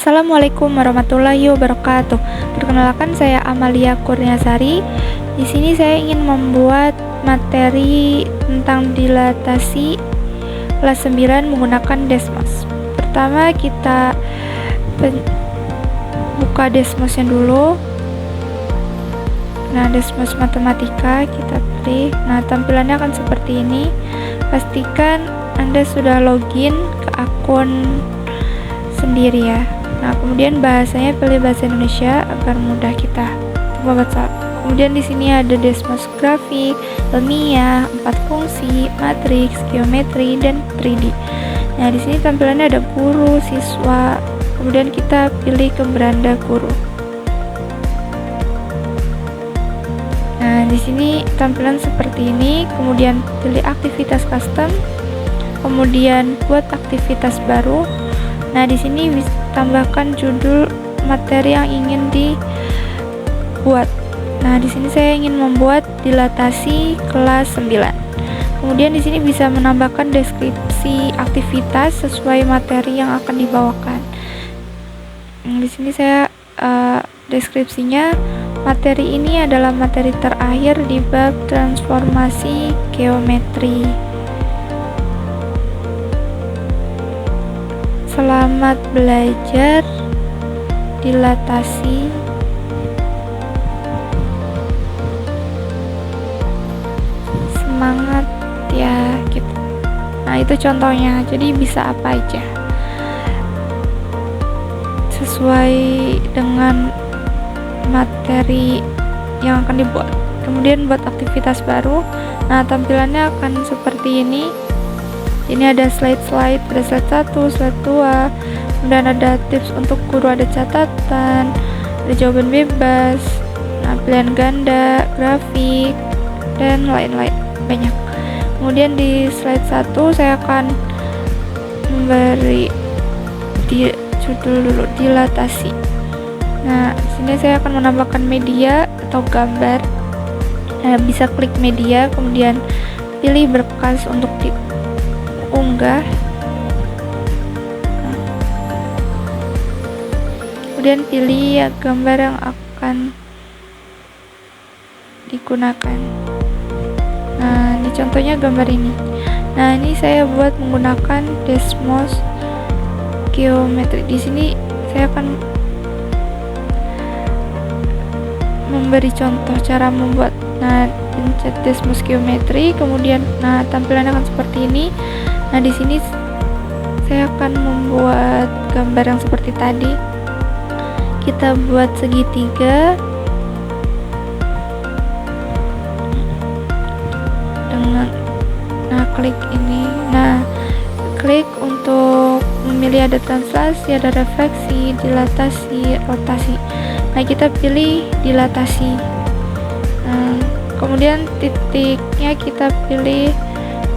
Assalamualaikum warahmatullahi wabarakatuh. Perkenalkan, saya Amalia Kurniasari. Di sini saya ingin membuat materi tentang dilatasi kelas 9 menggunakan Desmos. Pertama, kita buka Desmosnya dulu. Nah, Desmos Matematika kita pilih. Nah, tampilannya akan seperti ini. Pastikan Anda sudah login ke akun sendiri ya. Nah, kemudian bahasanya pilih bahasa Indonesia agar mudah kita baca. Kemudian di sini ada Desmos grafik, ilmiah, 4 fungsi, matriks, geometri, dan 3D. Nah, di sini tampilannya ada guru, siswa. Kemudian kita pilih ke beranda guru. Nah, di sini tampilan seperti ini. Kemudian pilih aktivitas custom. Kemudian buat aktivitas baru. Nah, di sini bisa tambahkan judul materi yang ingin dibuat. Nah, di sini saya ingin membuat dilatasi kelas 9. Kemudian di sini bisa menambahkan deskripsi aktivitas sesuai materi yang akan dibawakan. Di sini saya deskripsinya, materi ini adalah materi terakhir di bab transformasi geometri. Selamat belajar dilatasi semangat ya gitu. Nah, itu contohnya. Jadi bisa apa aja sesuai dengan materi yang akan dibuat. Kemudian buat aktivitas baru. Nah, tampilannya akan seperti ini. Ini ada slide-slide, ada slide 1, slide 2, kemudian ada tips untuk guru, ada catatan, ada jawaban bebas, nah, pilihan ganda, grafik, dan lain-lain, banyak. Kemudian di slide 1 saya akan memberi judul dulu, dilatasi. Nah, di sini saya akan menambahkan media atau gambar. Nah, bisa klik media, kemudian pilih berkas untuk diunggah. Kemudian pilih ya gambar yang akan digunakan. Nah, ini contohnya gambar ini. Nah, ini saya buat menggunakan Desmos geometri. Di sini saya akan memberi contoh cara membuat. Nah, pencet Desmos geometri, kemudian nah tampilannya akan seperti ini. Nah, di sini saya akan membuat gambar yang seperti tadi. Kita buat segitiga dengan klik ini. Nah, klik untuk memilih, ada translasi, ada refleksi, dilatasi, rotasi. Nah, kita pilih dilatasi. Nah, kemudian titiknya kita pilih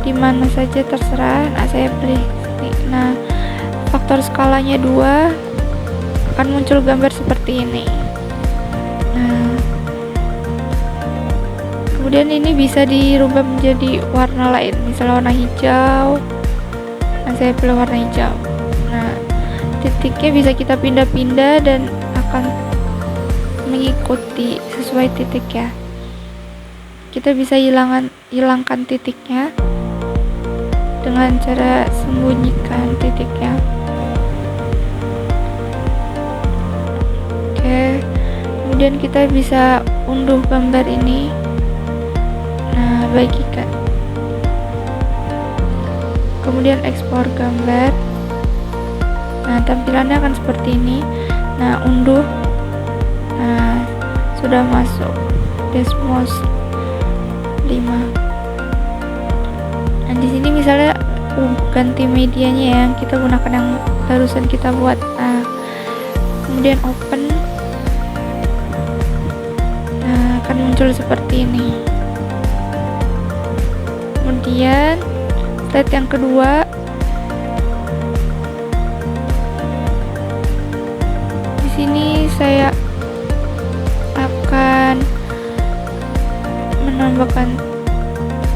di mana saja terserah. Nah, saya pilih sini. Nah, faktor skalanya 2, akan muncul gambar seperti ini. Nah, kemudian ini bisa dirubah menjadi warna lain, misalnya warna hijau. Nah, saya pilih warna hijau. Nah, titiknya bisa kita pindah-pindah dan akan mengikuti sesuai titik ya. Kita bisa hilangkan titiknya dengan cara sembunyikan titiknya. Oke, kemudian kita bisa unduh gambar ini. Nah, bagikan. Kemudian ekspor gambar. Nah, tampilannya akan seperti ini. Nah, unduh. Nah, sudah masuk Desmos 5. Nah, di sini misalnya ganti medianya ya, kita gunakan yang barusan kita buat. Nah, kemudian open. Nah, akan muncul seperti ini. Kemudian slide yang kedua. Di sini saya akan menambahkan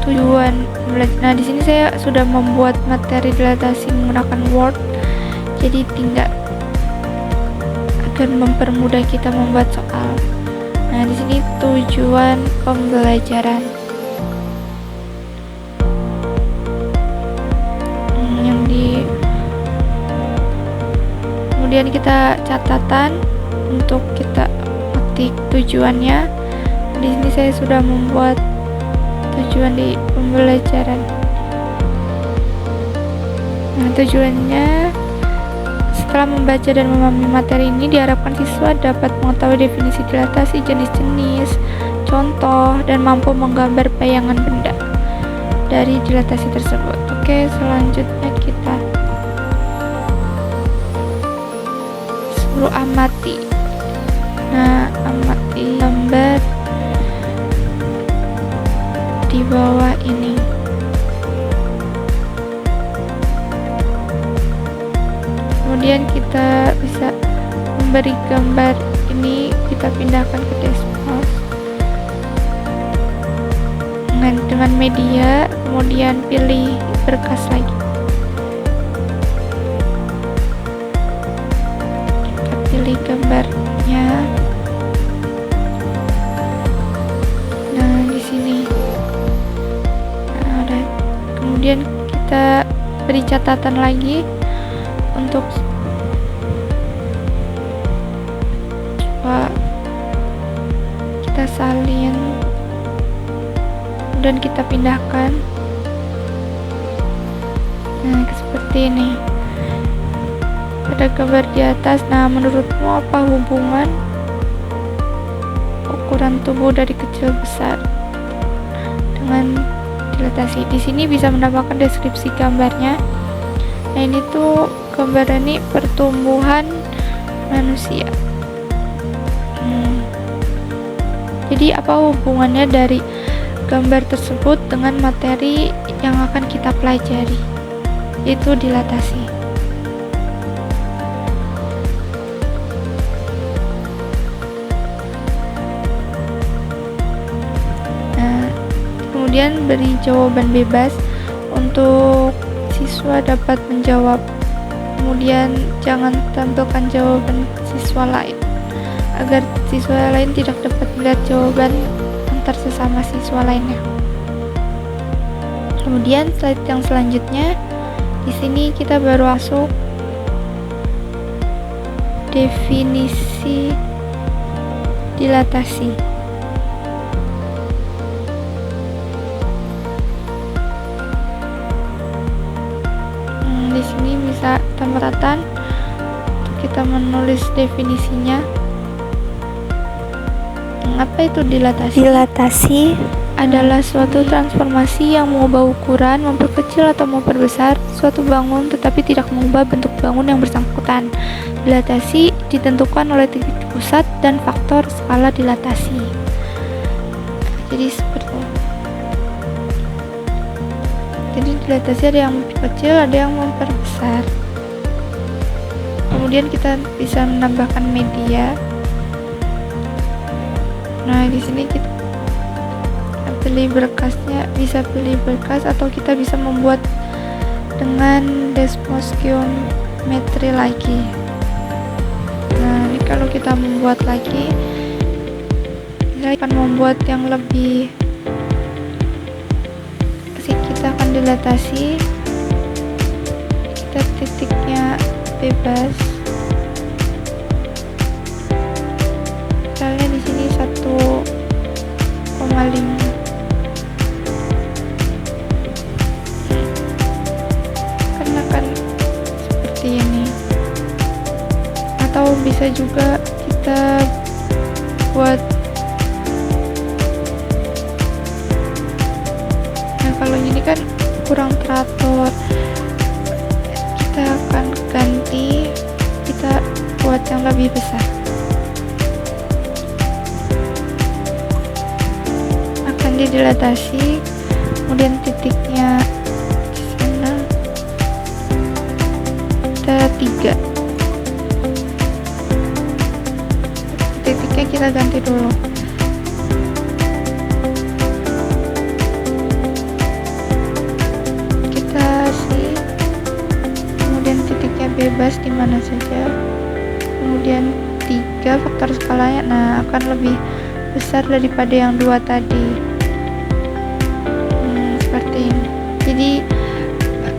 tujuan belajar. Nah, di sini saya sudah membuat materi dilatasi menggunakan Word. Jadi tinggal agar mempermudah kita membuat soal. Nah, di sini tujuan pembelajaran. Kemudian kita catatan untuk kita ketik tujuannya. Di sini saya sudah membuat tujuan di pembelajaran. Nah, tujuannya setelah membaca dan memahami materi ini diharapkan siswa dapat mengetahui definisi dilatasi, jenis-jenis, contoh, dan mampu menggambar bayangan benda dari dilatasi tersebut. Oke, selanjutnya kita suruh amati. Nah, amati gambar di bawah ini. Kemudian kita bisa memberi gambar ini, kita pindahkan ke dashboard dengan media, kemudian pilih berkas lagi. Kita pilih gambarnya. Nah, di sini. Nah, udah. Kemudian kita beri catatan lagi untuk kita salin dan kita pindahkan. Nah, seperti ini. Ada gambar di atas. Nah, menurutmu apa hubungan ukuran tubuh dari kecil besar dengan dilatasi? Di sini bisa menambahkan deskripsi gambarnya. Nah, ini tuh gambar ini pertumbuhan manusia. Jadi apa hubungannya dari gambar tersebut dengan materi yang akan kita pelajari, yaitu dilatasi. Nah, kemudian beri jawaban bebas untuk siswa dapat menjawab. Kemudian jangan tampilkan jawaban siswa lain agar siswa lain tidak dapat melihat jawaban antar sesama siswa lainnya. Kemudian slide yang selanjutnya, di sini kita baru masuk definisi dilatasi. Di sini bisa tambah catatan untuk kita menulis definisinya. Apa itu dilatasi? Dilatasi adalah suatu transformasi yang mengubah ukuran, memperkecil atau memperbesar suatu bangun tetapi tidak mengubah bentuk bangun yang bersangkutan. Dilatasi ditentukan oleh titik pusat dan faktor skala dilatasi. Jadi seperti itu. Jadi dilatasi ada yang memperkecil, ada yang memperbesar. Kemudian kita bisa menambahkan media. Nah, di sini kita pilih berkasnya, bisa pilih berkas atau kita bisa membuat dengan Desmos Geometry lagi. Nah, ini kalau kita membuat lagi, kita akan membuat yang lebih asik. Kita akan dilatasi, kita titiknya bebas. Misalnya di sini 1,5. Karena kan seperti ini. Atau bisa juga kita buat. Nah, kalau ini kan kurang teratur. Kita akan ganti, kita buat yang lebih besar. Dilatasi, kemudian titiknya di sana ada 3 titiknya, kita ganti dulu. Kita sih, kemudian titiknya bebas di mana saja, kemudian 3. faktor skalanya, nah akan lebih besar daripada yang 2 tadi. Seperti ini. Jadi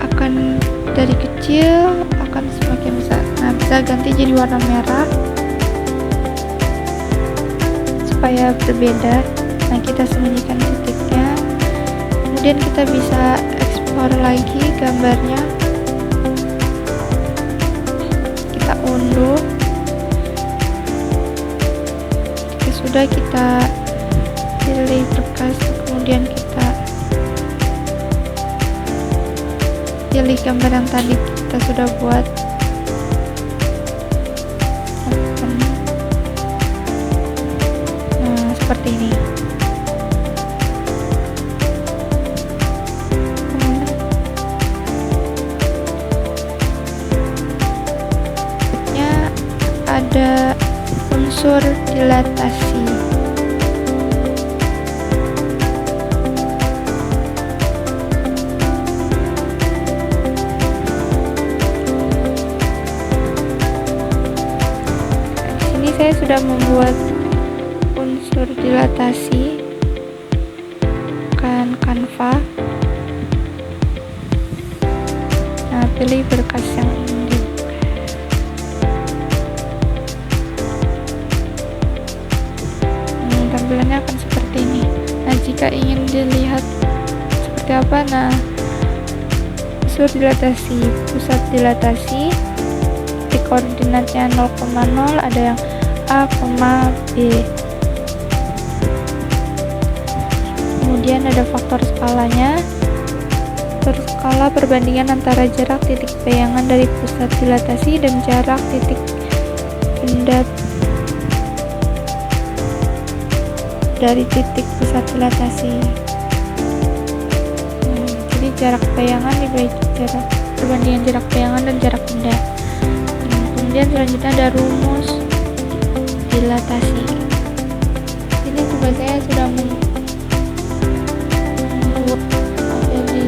akan dari kecil akan semakin besar. Nah, bisa ganti jadi warna merah supaya berbeda. Nah, kita sembunyikan titiknya. Kemudian kita bisa ekspor lagi gambarnya. Kita unduh. Jika sudah, kita pilih berkas, kemudian kita pilih gambar yang tadi kita sudah buat. Nah, seperti ini. Ada unsur dilatasi. Di sini saya sudah membuat unsur dilatasi kan Canva. Nah, pilih berkas yang ini. Tampilannya akan seperti ini. Nah, jika ingin dilihat seperti apa, nah unsur dilatasi, pusat dilatasi, titik koordinatnya 0,0, ada yang A, B. Kemudian ada faktor skalanya. Faktor skala perbandingan antara jarak titik bayangan dari pusat dilatasi dan jarak titik benda dari titik pusat dilatasi. Jadi jarak bayangan dibagi jarak perbandingan jarak bayangan dan jarak benda. Kemudian selanjutnya ada rumus dilatasi. Ini tugas saya sudah membuat ada di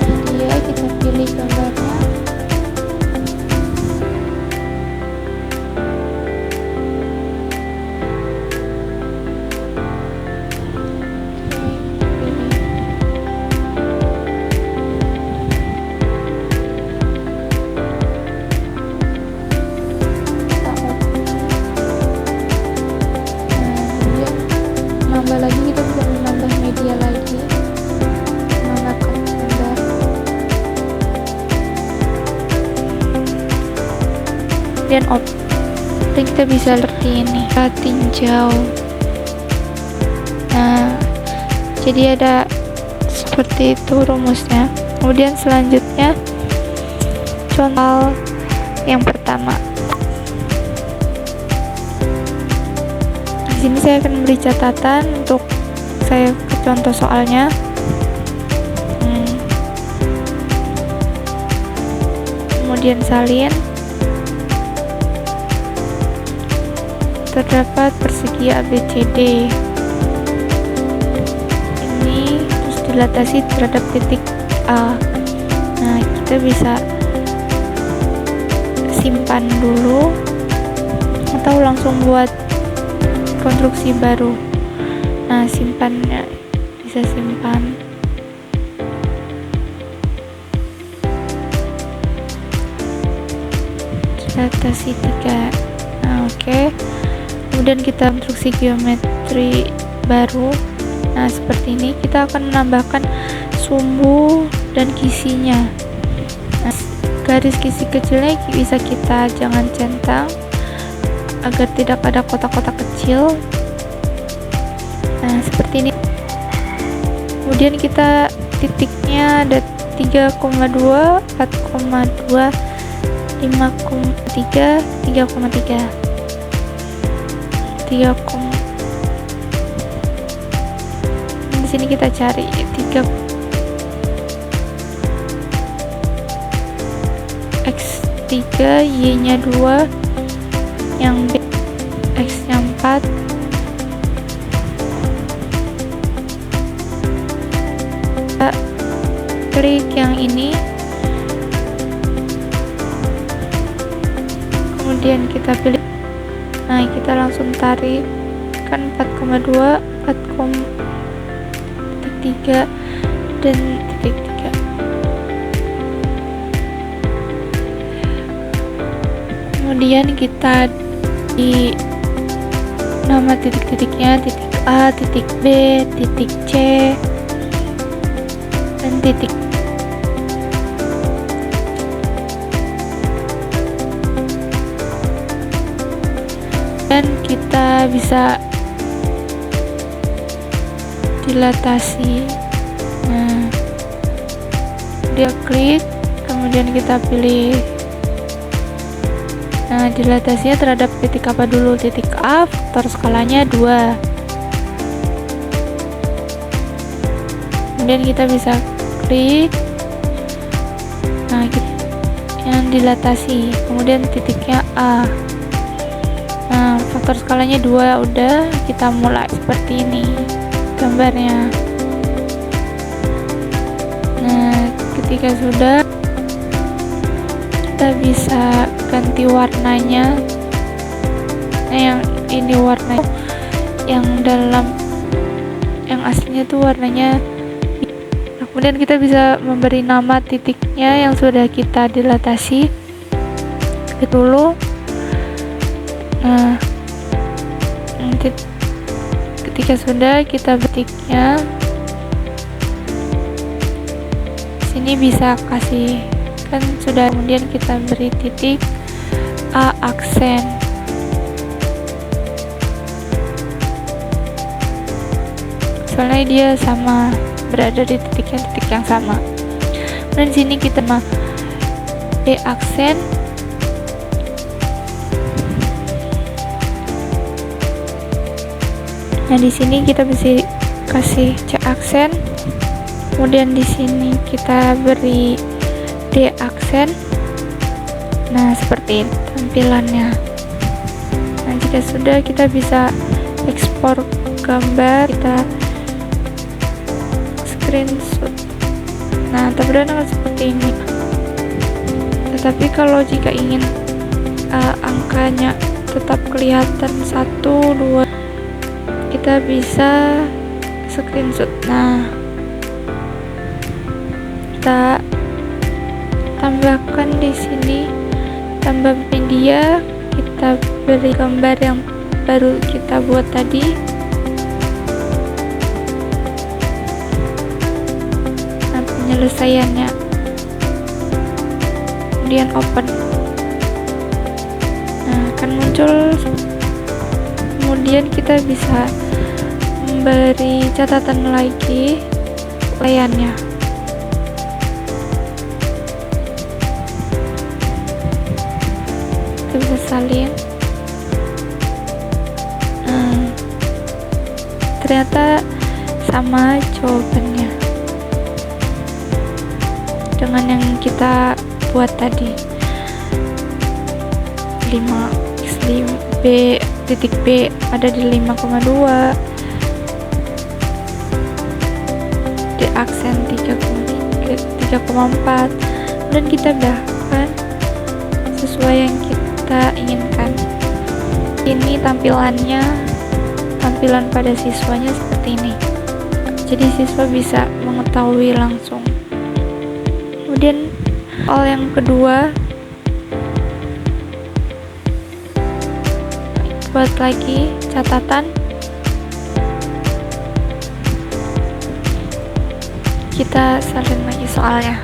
media. Kita pilih gambarnya. Lagi kita bisa menambah media lagi, menambahkan gambar. Dan kita bisa seperti ini, kita tinjau. Nah, jadi ada seperti itu rumusnya. Kemudian selanjutnya contoh yang pertama. Di sini saya akan beri catatan untuk saya ke contoh soalnya. Kemudian salin. Terdapat persegi ABCD. Ini terus dilatasi terhadap titik A. Nah, kita bisa simpan dulu atau langsung buat konstruksi baru. Nah, simpannya bisa simpan. Dilatasi 3. Nah, oke. Kemudian kita konstruksi geometri baru. Nah, seperti ini kita akan menambahkan sumbu dan kisinya. Nah, garis kisi kecilnya bisa kita jangan centang agar tidak ada kotak-kotak kecil. Nah, seperti ini. Kemudian kita titiknya ada 3,2, 4,2, 5,3, 3,3. Di sini kita cari 3 X3, Y-nya 2, yang B, X-nya 4, kita klik yang ini, kemudian kita pilih Nah, kita langsung tarik, kan 4,2, 4,3 dan titik 3. Kemudian kita di nama titik-titiknya, titik A, titik B, titik C, dan titik. Dan kita bisa dilatasi. Nah, dia klik, kemudian kita pilih. Nah, dilatasinya terhadap titik apa dulu? Titik A, faktor skalanya 2. Kemudian kita bisa klik. Nah, yang dilatasi. Kemudian titiknya A. Nah, faktor skalanya 2 udah, kita mulai seperti ini gambarnya. Nah, ketika sudah, kita bisa ganti warnanya. Nah, yang ini warna yang dalam, yang aslinya tuh warnanya. Nah, kemudian kita bisa memberi nama titiknya yang sudah kita dilatasi dulu. Nah, ketika sudah, kita ketiknya sini, bisa kasih, kan sudah. Kemudian kita beri titik A aksen. Soalnya dia sama, berada di titik yang sama. Dan sini kita B aksen. Nah, di sini kita bisa kasih C aksen. Kemudian di sini kita beri D aksen. Nah, seperti ini tampilannya. Nah, jika sudah, kita bisa ekspor gambar, kita screenshot. Nah, tampilannya seperti ini. Tetapi kalau jika ingin angkanya tetap kelihatan 1, 2, kita bisa screenshot. Nah, kita tambahkan di sini, tambah media, kita beri gambar yang baru kita buat tadi. Nah, penyelesaiannya, kemudian open. Nah, akan muncul. Kemudian kita bisa memberi catatan lagi layarnya. Kita bisa salin. Ternyata sama jawabannya dengan yang kita buat tadi. 5x5 B, titik B ada di 5,2, di aksen 3,4, dan kita bahkan sesuai yang kita inginkan. Ini tampilannya, tampilan pada siswanya seperti ini. Jadi siswa bisa mengetahui langsung. Kemudian yang kedua, buat lagi catatan. Kita salin lagi soalnya.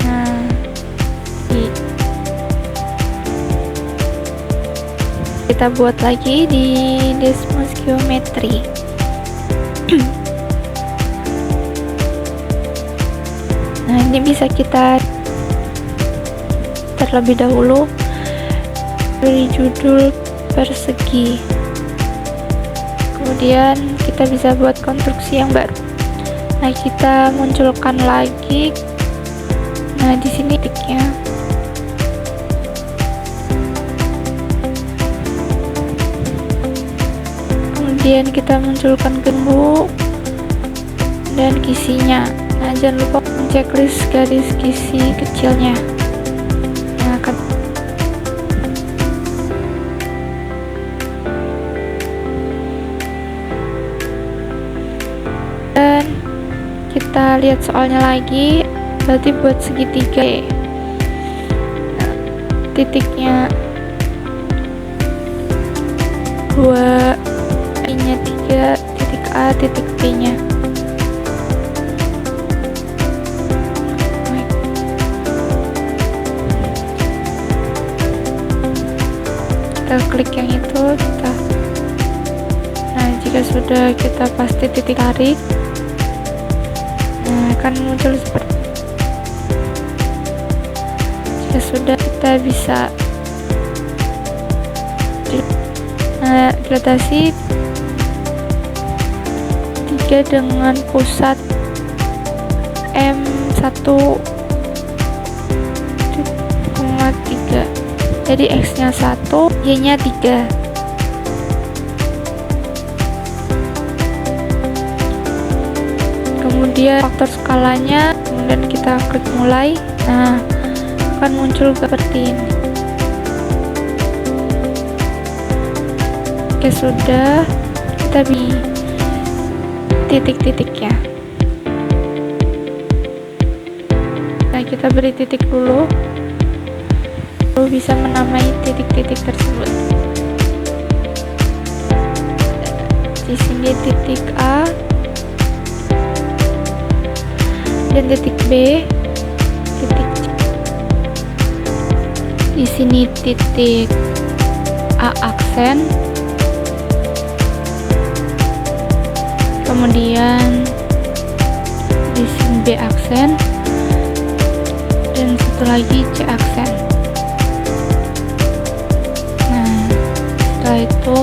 Nah, kita buat lagi di Desmos Geometry. Nah, ini bisa kita terlebih dahulu beri judul persegi. Kemudian kita bisa buat konstruksi yang baru. Nah, kita munculkan lagi. Nah, di sini titiknya. Kemudian kita munculkan gembu dan kisinya. Nah, jangan lupa checklist garis kisi kecilnya. kita lihat soalnya lagi, berarti buat segitiga titiknya 2, I-nya 3, titik A, titik B-nya. Kita klik yang itu, nah jika sudah kita pasti titik tarik, nah akan muncul seperti. Jika sudah, kita bisa dilatasi 3 dengan pusat M1,3. Jadi X nya 1, Y nya 3. Kemudian faktor skalanya, kemudian kita klik mulai. Nah, akan muncul seperti ini. Oke, sudah, kita beri titik-titiknya. Nah, kita beri titik dulu, lalu bisa menamai titik-titik tersebut. Di sini titik A dan titik B, titik C. Di sini titik A aksen, kemudian di sini B aksen, dan satu lagi C aksen. Nah, setelah itu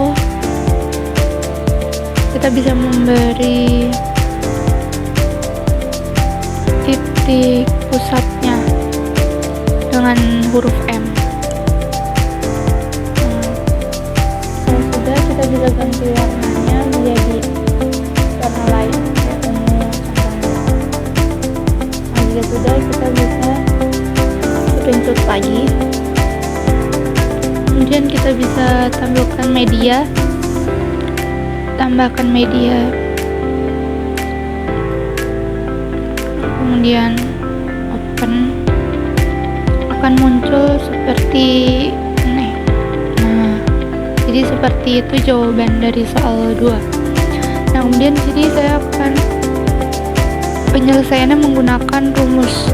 kita bisa memberi titik pusatnya dengan huruf M. Kalau sudah, kita bisa ganti warnanya menjadi warna lain, kayak ungu, contohnya. Nah, jika sudah, kita bisa screenshot lagi. Kemudian kita bisa tampilkan media, tambahkan media, kemudian open, akan muncul seperti ini. Nah, jadi seperti itu jawaban dari soal 2. Nah, kemudian sini saya akan penyelesaiannya menggunakan rumus.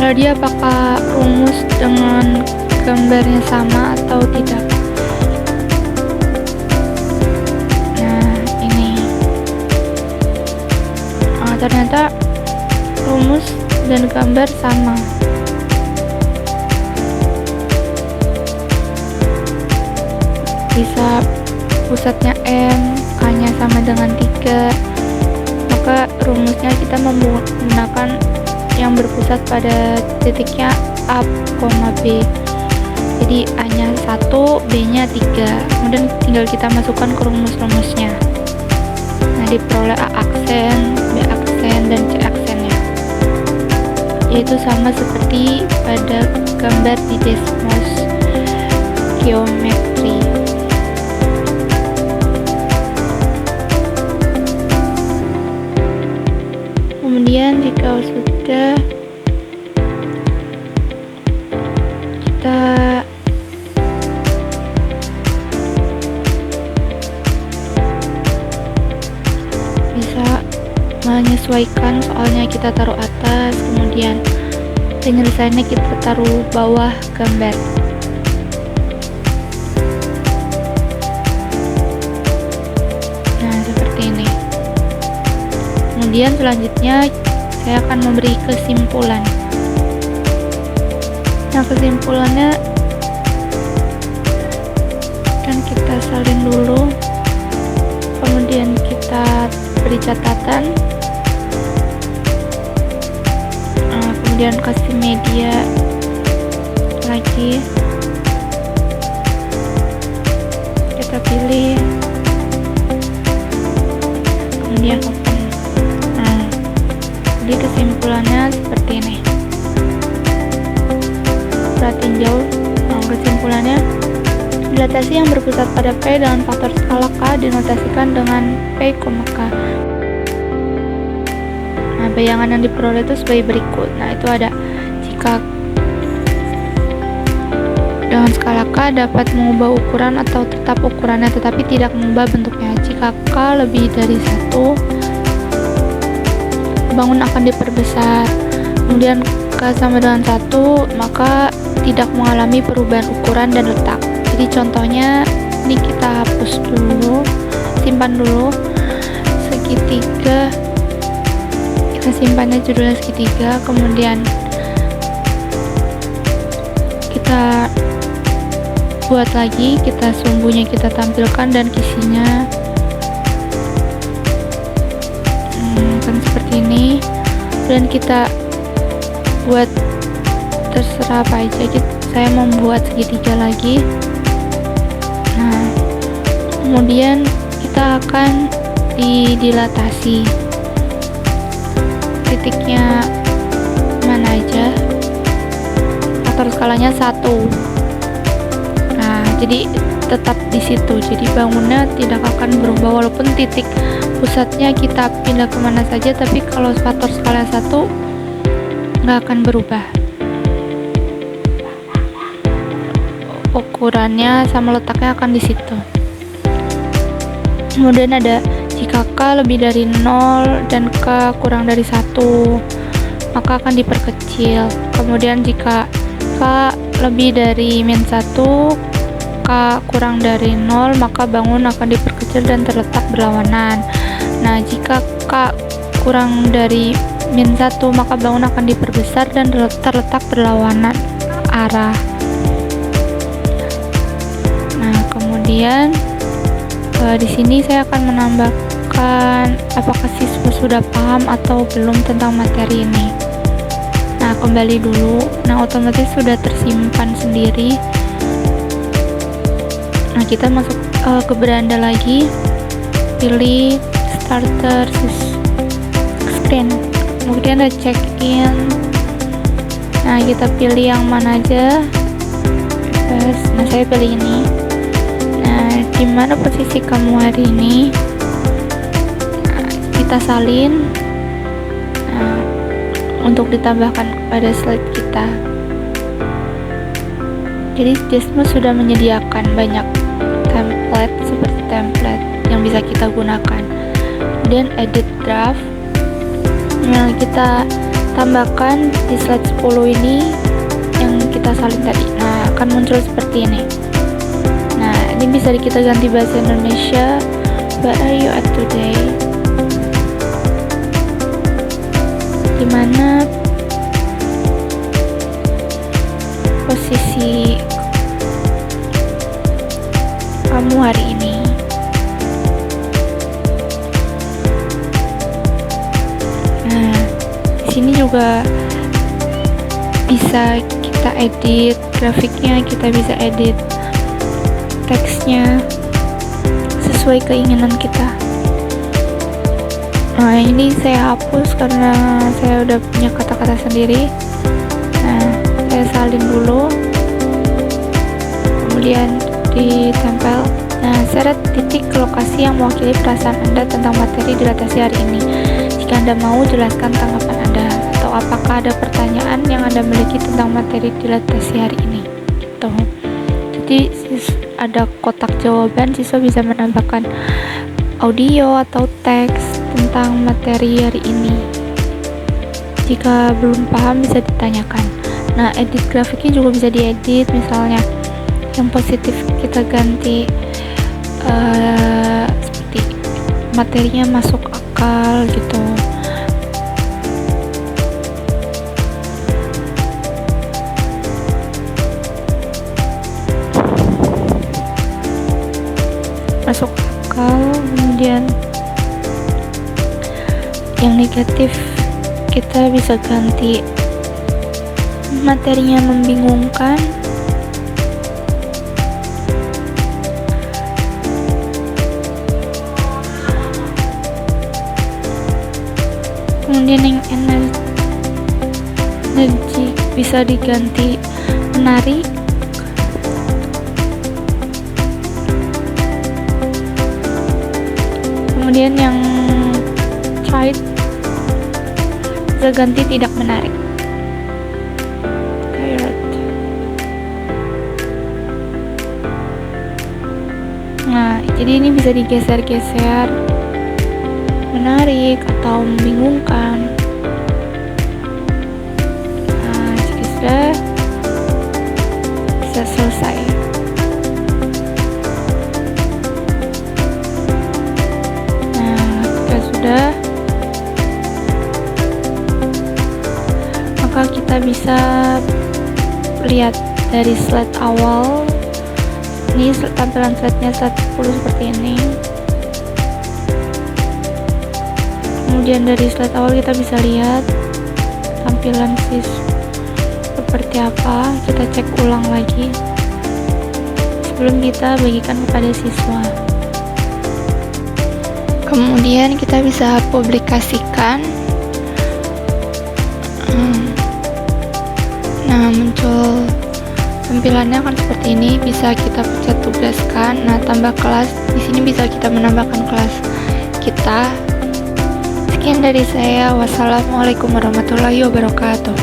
Jadi apakah rumus dengan gambarnya sama atau tidak? Nah, ini. Nah, ternyata rumus dan gambar sama. Bisa pusatnya M, K-nya sama dengan 3, maka rumusnya kita menggunakan yang berpusat pada titiknya A, B. Jadi A-nya 1, B-nya 3. Kemudian tinggal kita masukkan ke rumus-rumusnya. Nah, diperoleh A aksen, B aksen, dan C aksennya. Yaitu sama seperti pada gambar di Desmos Geometry. Kemudian jika sudah, kita bisa menyesuaikan, soalnya kita taruh atas, kemudian penyelesaiannya kita taruh bawah gambar. Nah, seperti ini. Kemudian selanjutnya saya akan memberi kesimpulan. Nah, kesimpulannya kan kita salin dulu, kemudian kita beri catatan, kemudian kasih media lagi, kita pilih, kemudian open. Nah, jadi kesimpulannya seperti ini. Perhatiin jauh. Nah, kesimpulannya, dilatasi yang berpusat pada P dengan faktor skala K dinotasikan dengan P, K. Nah, bayangan yang diperoleh itu sebagai berikut. Nah, itu ada jika dengan skala K dapat mengubah ukuran atau tetap ukurannya tetapi tidak mengubah bentuknya. Jika K lebih dari 1, bangun akan diperbesar. Kemudian K sama dengan 1, maka tidak mengalami perubahan ukuran dan letak. Jadi contohnya ini kita hapus dulu, simpan dulu segitiga, kita simpannya judulnya segitiga, kemudian kita buat lagi, kita sumbunya kita tampilkan dan kisinya kan seperti ini, dan kita buat terserah apa aja. Saya membuat segitiga lagi. Nah, kemudian kita akan didilatasi titiknya mana aja, faktor skalanya 1. Nah, jadi tetap di situ, jadi bangunnya tidak akan berubah walaupun titik pusatnya kita pindah kemana saja, tapi kalau faktor skala 1 nggak akan berubah, ukurannya sama letaknya akan di situ. Kemudian ada jika K lebih dari 0 dan K kurang dari 1, maka akan diperkecil. Kemudian jika K lebih dari -1, K kurang dari 0, maka bangun akan diperkecil dan terletak berlawanan. Nah, jika K kurang dari -1, maka bangun akan diperbesar dan terletak berlawanan arah. Nah, kemudian di sini saya akan menambahkan apakah siswa sudah paham atau belum tentang materi ini. Nah, kembali dulu. Nah, otomatis sudah tersimpan sendiri. Nah, kita masuk ke beranda lagi, pilih starter screen, kemudian ada check in. Nah, kita pilih yang mana aja. Nah, saya pilih ini. Nah, di mana posisi kamu hari ini? Nah, kita salin. Nah, untuk ditambahkan pada slide kita. Jadi Desmo sudah menyediakan banyak template seperti template yang bisa kita gunakan. Kemudian edit draft yang kita tambahkan di slide 10 ini yang kita salin tadi. Nah, akan muncul seperti ini. Nah, ini bisa kita ganti bahasa Indonesia. Where are you at today? Dimana posisi kamu hari ini? Nah, di sini juga bisa kita edit grafiknya, kita bisa edit teksnya sesuai keinginan kita. Nah, ini saya hapus karena saya udah punya kata-kata sendiri. Nah, saya salin dulu, kemudian ditempel. Nah, seret titik ke lokasi yang mewakili perasaan Anda tentang materi dilatasi hari ini. Jika Anda mau, jelaskan tanggapan Anda atau apakah ada pertanyaan yang Anda miliki tentang materi dilatasi hari ini. Gitu. Jadi ada kotak jawaban, siswa bisa menambahkan audio atau teks tentang materi hari ini. Jika belum paham bisa ditanyakan. Nah, edit grafiknya juga bisa diedit, misalnya yang positif kita ganti seperti materinya masuk akal gitu. Masuk akal. Kemudian yang negatif kita bisa ganti materinya membingungkan. Kemudian yang energi bisa diganti menarik. Kemudian yang tight kita ganti tidak menarik. Tired. Nah, jadi ini bisa digeser-geser, menarik atau membingungkan. Nah, jika sudah, bisa selesai. Nah, ketika sudah, maka kita bisa lihat dari slide awal. Ini tampilan slide-nya slide 10 seperti ini. Kemudian dari slide awal kita bisa lihat tampilan seperti apa. Kita cek ulang lagi sebelum kita bagikan kepada siswa. Kemudian kita bisa publikasikan. Nah, muncul tampilannya akan seperti ini. Bisa kita pencet tugaskan. Nah, tambah kelas. Di sini bisa kita menambahkan kelas kita. Sekian dari saya. Wassalamualaikum warahmatullahi wabarakatuh.